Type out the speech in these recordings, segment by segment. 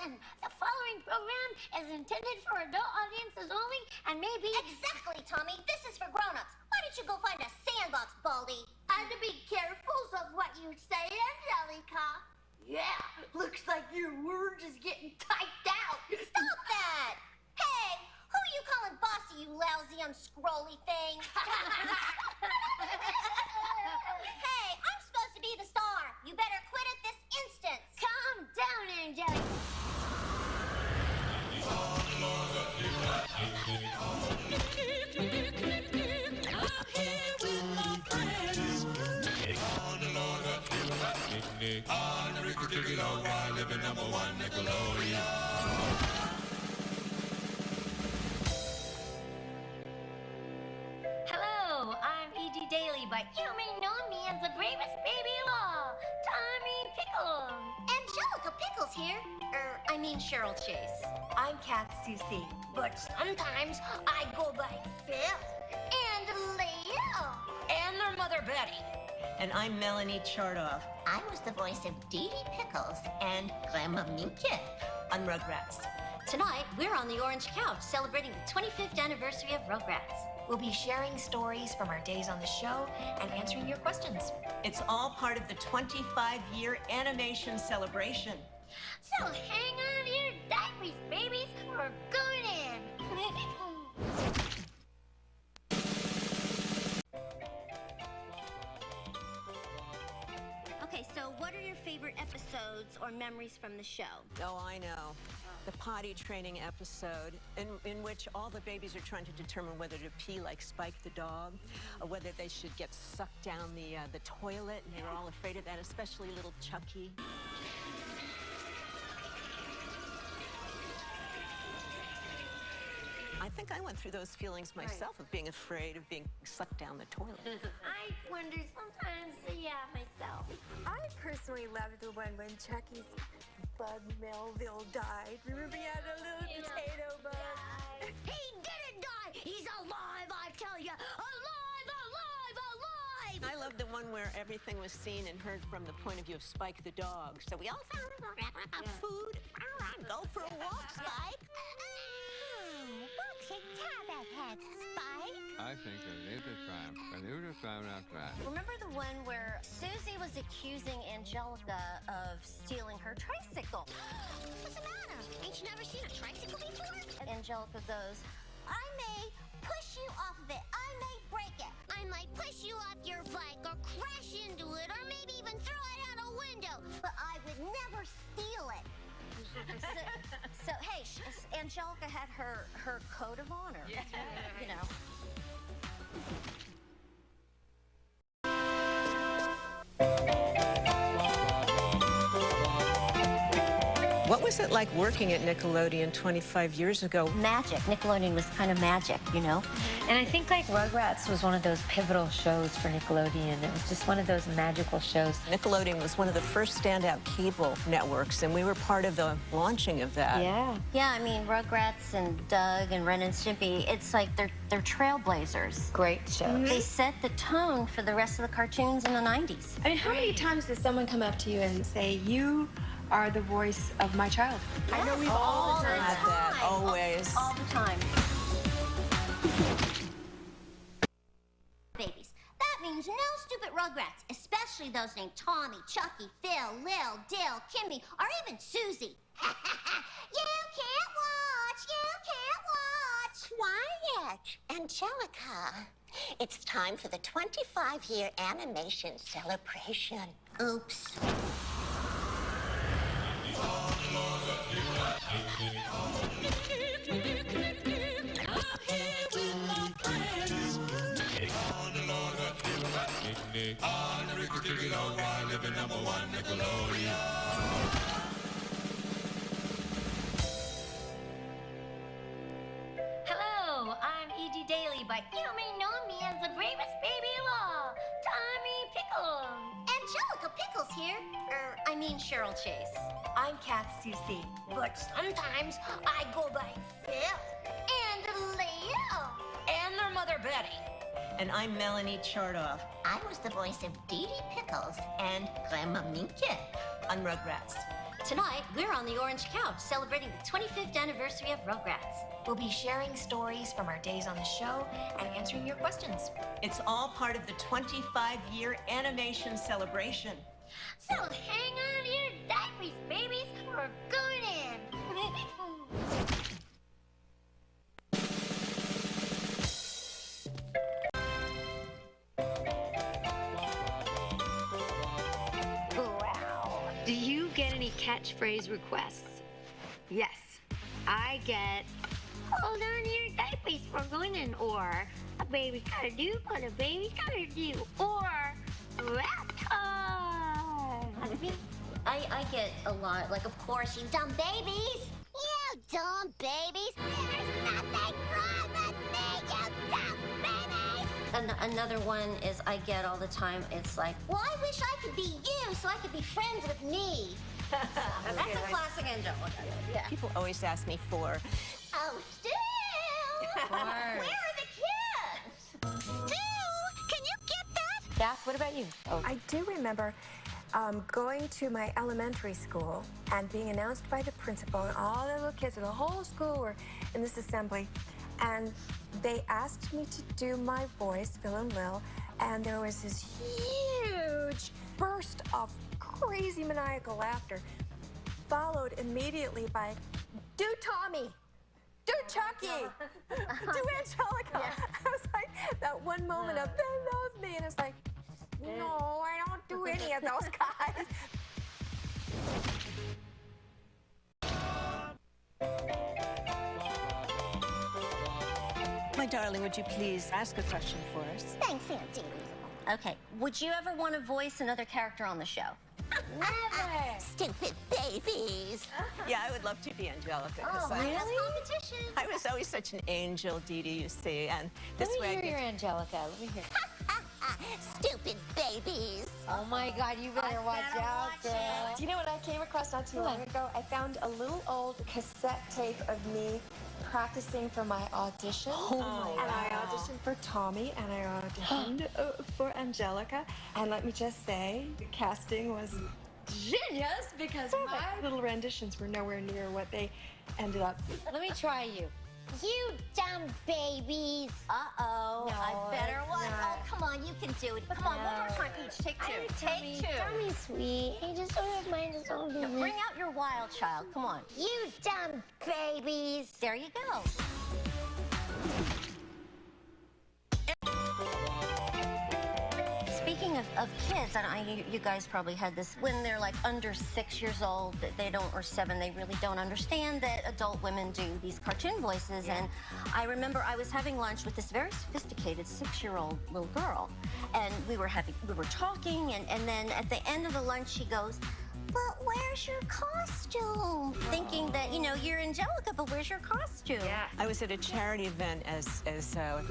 Listen, the following program is intended for adult audiences only and maybe... Exactly, Tommy. This is for grown-ups. Why don't you go find a sandbox, Baldy? And to be careful of what you say, Angelica. Yeah, looks like your words is getting typed out. Stop that! Hey, who are you calling bossy, you lousy, unscrolly thing? Hey, I'm supposed to be the star. You better quit at this instant. Calm down, Angelica. Hello, I'm E.G. Daily, but you may know me as the bravest baby of all, Tommy Pickles. Angelica Pickles here. I mean Cheryl Chase. I'm Kath Susie. But sometimes I go by Phil And Leo. and their mother Betty. And I'm Melanie Chartoff I was the voice of Dee Dee Pickles and Grandma Minka. on Rugrats. Tonight, we're on the Orange Couch celebrating the 25th anniversary of Rugrats. We'll be sharing stories from our days on the show and answering your questions. It's all part of the 25-year animation celebration. So hang on to your diapers, babies. We're going in. Okay, so what are your favorite episodes or memories from the show? Oh, I know. The potty training episode in which all the babies are trying to determine whether to pee like Spike the dog or whether they should get sucked down the toilet, and they're all afraid of that, especially little Chucky. I think I went through those feelings myself of being afraid of being sucked down the toilet. I wonder sometimes, yeah, myself. I personally loved the one when Chucky's bug Melville died. Remember he had a little potato bug? He didn't die. He's alive, I tell you. Alive, alive, alive. I loved the one where everything was seen and heard from the point of view of Spike the dog. So we all found food. Go for a walk, Spike. What's a tablet head, Spike? I think a little time, not right. Remember the one where Susie was accusing Angelica of stealing her tricycle? What's the matter? Ain't you never seen a tricycle before? Angelica goes, I may push you off of it. I may break it. I might push you off your bike or crash into it or maybe even throw it out a window. But I would never steal it. So hey, Angelica had her code of honor. Yeah. You know. What was it like working at Nickelodeon 25 years ago? Magic. Nickelodeon was kind of magic, you know? And I think like Rugrats was one of those pivotal shows for Nickelodeon. It was just one of those magical shows. Nickelodeon was one of the first standout cable networks, and we were part of the launching of that. Yeah. Yeah, I mean, Rugrats and Doug and Ren and Stimpy, it's like they're trailblazers. Great shows. They set the tone for the rest of the cartoons in the 90s. I mean, how many times does someone come up to you and say, you are the voice of my child? I know we've all heard Had that, always. All the time. Babies. That means no stupid Rugrats, especially those named Tommy, Chucky, Phil, Lil, Dill, Kimmy, or even Susie. You can't watch! You can't watch! Quiet, Angelica. It's time for the 25-year animation celebration. Oops. Hello, I'm E.G. Daily, but you may know me as the bravest baby of all, Tommy Pickles. Angelica Pickles here. I mean Cheryl Chase. I'm Kath Susie. But sometimes I go by Phil And Leo. and their mother Betty. And I'm Melanie Chartoff I was the voice of Dee Dee Pickles and Grandma Minka. on Rugrats. Tonight, we're on the orange couch celebrating the 25th anniversary of Rugrats. We'll be sharing stories from our days on the show and answering your questions. It's all part of the 25-year animation celebration. So hang on to your diapers, babies. We're going in. Wow. Do you get any catchphrase requests? Yes. I get, hold on to your diapers for going in, or a baby's gotta do what a baby's gotta do, or rap time. I get a lot, like, of course, you dumb babies. You dumb babies. There's nothing wrong with me, you dumb babies. Another one is I get all the time, it's like, well, I wish I could be you so I could be friends with me. That's a classic Angelica. Yeah. People always ask me for... Oh, Stu! Where are the kids? Stu, can you get that? Daff, what about you? Oh. I do remember going to my elementary school and being announced by the principal, and all the little kids and the whole school were in this assembly, and they asked me to do my voice, Phil and Lil, and there was this huge burst of crazy maniacal laughter, followed immediately by, do Tommy, do Chucky, do Angelica. Yeah. I was like, that one moment of, they love me, and it's like, no, I don't do any of those guys. My darling, would you please ask a question for us? Thanks, Auntie. Okay, would you ever want to voice another character on the show? Never! Stupid babies. Yeah, I would love to be Angelica. Oh, really? Competition. I was always such an angel, Dee Dee, you see, and this Let me way hear I your get... Angelica. Let me hear. Stupid babies. Oh my God, you better watch out, girl. Do you know what I came across not too long ago? I found a little old cassette tape of me practicing for my audition. Oh, and I auditioned for Tommy, and I auditioned for Angelica. And let me just say, the casting was genius because my little renditions were nowhere near what they ended up. Let me try you. You dumb babies. Uh-oh. No, I better watch. no. Oh, come on, you can do it. Come on, one more time each. Take two. Take two. Tommy's sweet. He just don't have mind his own business. Bring out your wild child. Come on. You dumb babies. There you go. Speaking of kids, and you guys probably had this, when they're like under 6 years old, they don't, or 7, they really don't understand that adult women do these cartoon voices. Yeah. And I remember I was having lunch with this very sophisticated 6-year-old little girl, and we were talking, and then at the end of the lunch, she goes, but where's your costume? Thinking that, you know, you're Angelica, but where's your costume? Yeah. I was at a charity event as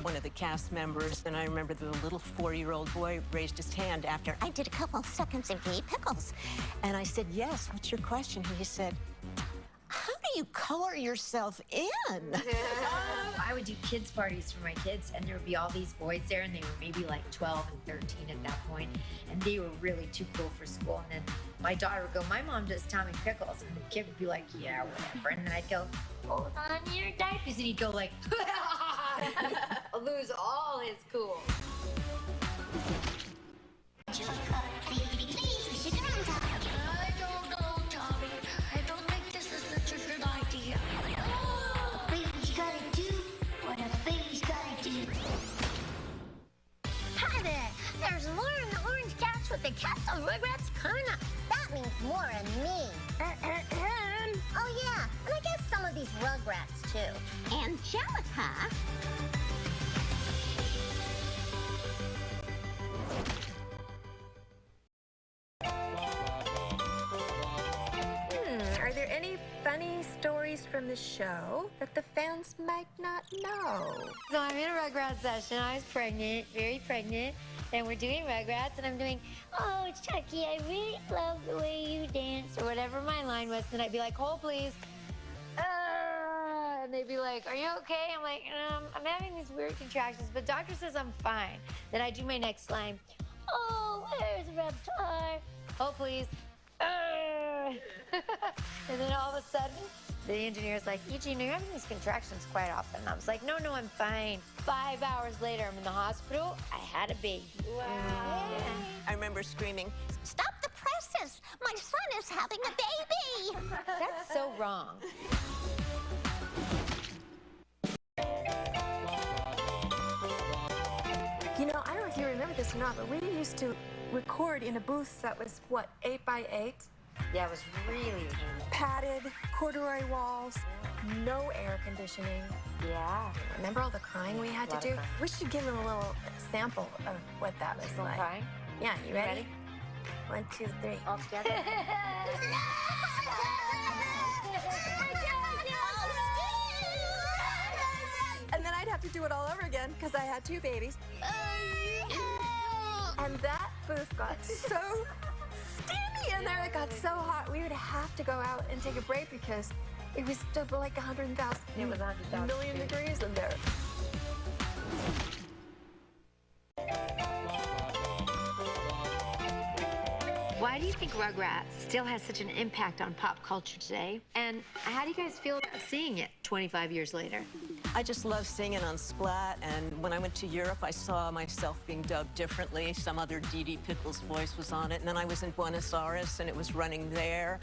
one of the cast members, and I remember the little 4-year-old boy raised his hand after I did a couple seconds of Gay Pickles. And I said, yes, what's your question? He said, how do you color yourself in? I would do kids parties for my kids, and there would be all these boys there, and they were maybe like 12 and 13 at that point, and they were really too cool for school. And then my daughter would go, my mom does Tommy Pickles, and the kid would be like, yeah, whatever. And then I'd go, hold on your diapers, and he'd go like, lose all his cool. I don't know, Tommy. I don't think this is such a good idea. A baby's gotta do what a baby's gotta do. Hi there. There's more in the orange couch with the cast of Rugrats coming up. That means more in me. Oh, yeah. And I guess some of these Rugrats, too. Angelica. Are there any funny stories from the show that the fans might not know? So I'm in a Rugrats session. I was pregnant, very pregnant, and we're doing Rugrats, and I'm doing, oh, Chucky, I really love the way you dance, or whatever my line was. Then I'd be like, hold, please. And they'd be like, are you okay? I'm like, I'm having these weird contractions, but doctor says I'm fine. Then I do my next line. Oh, where's Reptar? Hold, please. And then all of a sudden, the engineer's like, Eugene, you're having these contractions quite often. And I was like, no, I'm fine. 5 hours later, I'm in the hospital. I had a baby. Wow. Yeah. I remember screaming, Stop the presses! My son is having a baby! That's so wrong. You know, I don't know if you remember this or not, but we used to record in a booth that was, what, 8 by 8? Yeah, it was really padded, corduroy walls, no air conditioning. Yeah. Remember all the crying we had to do? We should give them a little sample of what that was like. Crying? Yeah, you ready? 1, 2, 3. All together? And then I'd have to do it all over again because I had 2 babies. And that booth got so steamy in there. It got so hot. We would have to go out and take a break because it was still like 100,000. It was 100,000 million degrees in there. Why do you think Rugrats still has such an impact on pop culture today? And how do you guys feel about seeing it 25 years later? I just love seeing it on Splat, and when I went to Europe, I saw myself being dubbed differently. Some other Dee Pickles' voice was on it, and then I was in Buenos Aires, and it was running there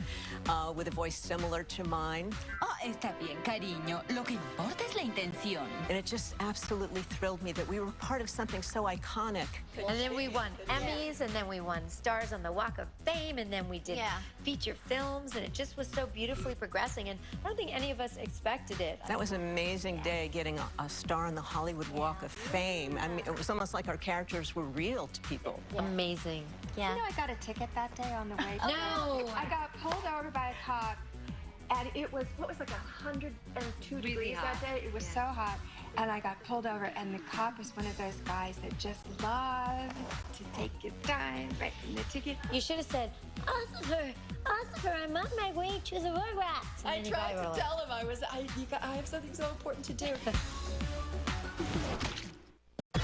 with a voice similar to mine. Oh, está bien, cariño. Lo que importa es la intención. And it just absolutely thrilled me that we were part of something so iconic. And then we won Emmys, and then we won stars on the Walk of Fame, and then we did feature films, and it just was so beautifully progressing, and I don't think any of us expected it. That was an amazing day, getting a star on the Hollywood Walk of Fame. I mean, it was almost like our characters were real to people. Amazing. Yeah. You know, I got a ticket that day on the way. No! I got pulled over by a cop, and it was, what was like 102 degrees that day? It was so hot. And I got pulled over, and the cop was one of those guys that just loves to take his time writing the ticket. You should have said, Officer, I'm on my way to the Rugrats. I tried to tell him I have something so important to do.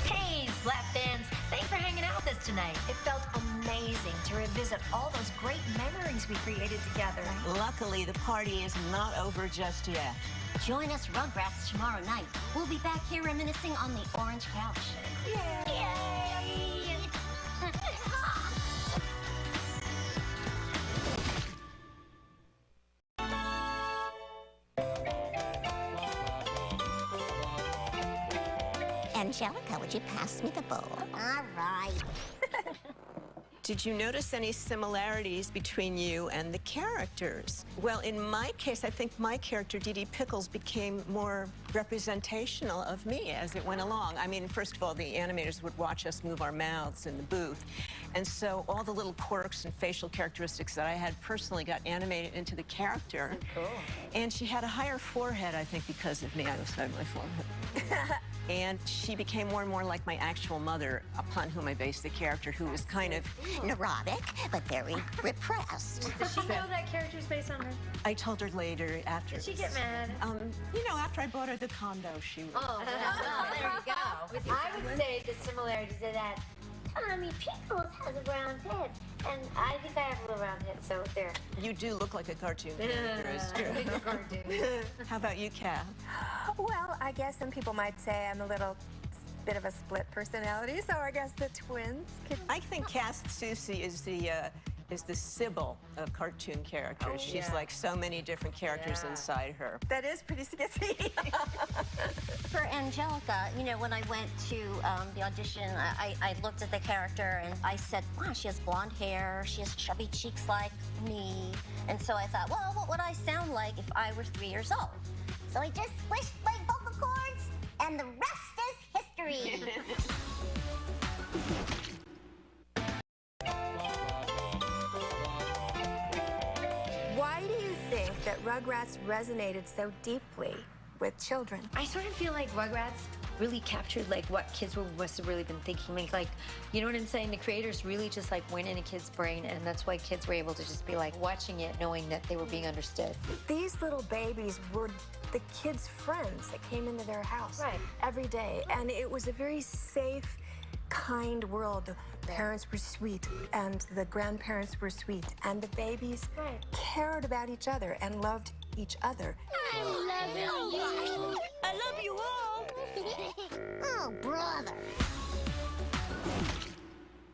Hey, Splat fans, thanks for hanging out with us tonight. It felt amazing to revisit all those great memories we created together. Luckily, the party is not over just yet. Join us Rugrats tomorrow night. We'll be back here reminiscing on the orange couch. Yay! Angelica, would you pass me the bowl? All right. Did you notice any similarities between you and the characters? Well, in my case, I think my character, Dee Pickles, became more representational of me as it went along. I mean, first of all, the animators would watch us move our mouths in the booth. And so all the little quirks and facial characteristics that I had personally got animated into the character. Cool. And she had a higher forehead, I think, because of me. I always had my forehead. And she became more and more like my actual mother, upon whom I based the character, who was kind of neurotic, but very repressed. Did she know that character's based on her? I told her later after. Did she get mad? You know, after I bought her the condo, she was. Oh, well, there you go. I would say the similarities are that Tommy Pickles has a round head, and I think I have a little round head, so there. You do look like a cartoon character, it's true. How about you, Kat? Well, I guess some people might say I'm a little bit of a split personality, so I guess the twins could... I think Cass Susie is the Sybil of cartoon characters. Oh, She's like so many different characters inside her. That is pretty skitsy. For Angelica, you know, when I went to the audition, I looked at the character and I said, wow, she has blonde hair, she has chubby cheeks like me. And so I thought, well, what would I sound like if I were 3 years old? So I just squished my vocal cords, and the rest is history. Why do you think that Rugrats resonated so deeply with children? I sort of feel like Rugrats really captured like what kids must have really been thinking. Like, you know what I'm saying? The creators really just like went in a kid's brain, and that's why kids were able to just be like watching it, knowing that they were being understood. These little babies were the kids' friends that came into their house Right. every day, and it was a very safe, kind world. The parents were sweet, and the grandparents were sweet, and the babies cared about each other and loved each other. I love you. I love you all. Oh, brother.